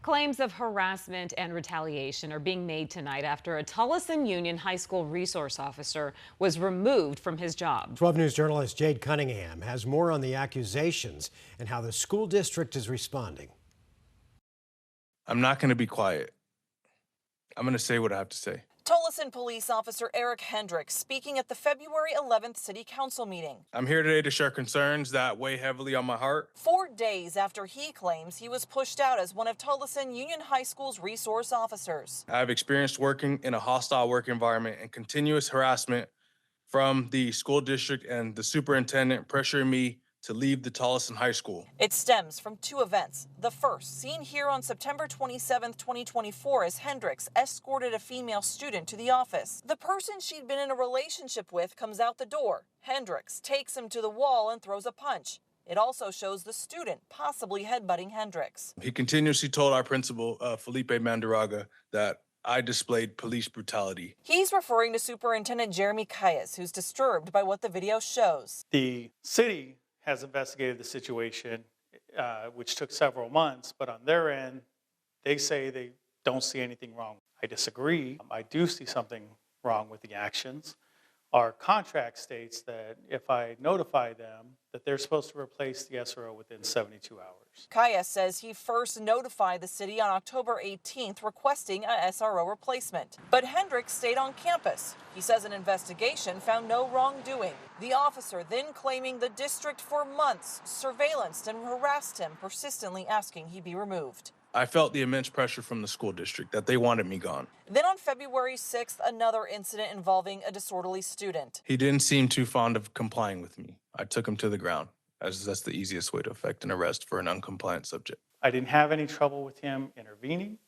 Claims of harassment and retaliation are being made tonight after a Tolleson Union High School resource officer was removed from his job. 12 News journalist Jade Cunningham has more on the accusations and how the school district is responding. I'm not going to be quiet. I'm going to say what I have to say. Tolleson police officer Eric Hendricks speaking at the February 11th City Council meeting. I'm here today to share concerns that weigh heavily on my heart. 4 days after he claims he was pushed out as one of Tolleson Union High School's resource officers. I've experienced working in a hostile work environment and continuous harassment from the school district and the superintendent pressuring me to leave the Tolleson High School. It stems from 2 events. The first, seen here on September 27, 2024, as Hendricks escorted a female student to the office. The person she'd been in a relationship with comes out the door. Hendricks takes him to the wall and throws a punch. It also shows the student possibly headbutting Hendricks. He continuously told our principal, Felipe Mandaraga, that I displayed police brutality. He's referring to Superintendent Jeremy Caius, who's disturbed by what the video shows. The city has investigated the situation, which took several months, but on their end, they say they don't see anything wrong. I disagree. I do see something wrong with the actions. Our contract states that if I notify them, that they're supposed to replace the SRO within 72 hours. Caius says he first notified the city on October 18th requesting a SRO replacement. But Hendricks stayed on campus. He says an investigation found no wrongdoing. The officer then claiming the district for months surveillanced and harassed him, persistently asking he be removed. I felt the immense pressure from the school district that they wanted me gone. Then on February 6th, another incident involving a disorderly student. He didn't seem too fond of complying with me. I took him to the ground, as that's the easiest way to effect an arrest for an uncompliant subject. I didn't have any trouble with him intervening.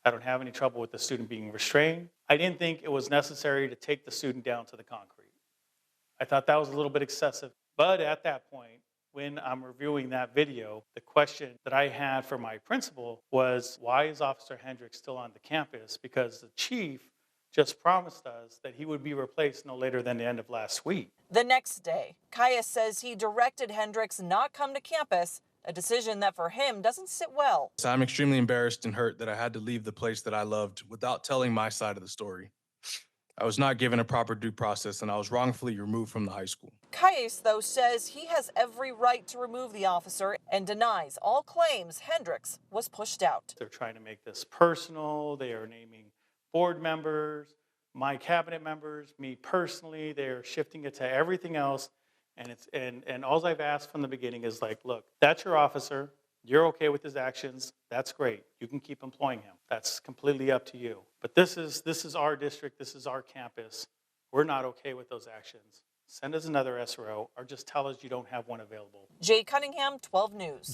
I don't have any trouble with the student being restrained. I didn't think it was necessary to take the student down to the concrete. I thought that was a little bit excessive. But at that point, when I'm reviewing that video, the question that I had for my principal was, why is Officer Hendricks still on the campus? Because the chief just promised us that he would be replaced no later than the end of last week. The next day, Caius says he directed Hendricks not come to campus, a decision that for him doesn't sit well. So I'm extremely embarrassed and hurt that I had to leave the place that I loved without telling my side of the story. I was not given a proper due process and I was wrongfully removed from the high school. Caius, though, says he has every right to remove the officer and denies all claims Hendricks was pushed out. They're trying to make this personal. They are naming board members, my cabinet members, me personally. They're shifting it to everything else. And all I've asked from the beginning is like, look, that's your officer. You're okay with his actions. That's great. You can keep employing him. That's completely up to you. But this is our district. This is our campus. We're not okay with those actions. Send us another SRO or just tell us you don't have one available. Jay Cunningham, 12 News.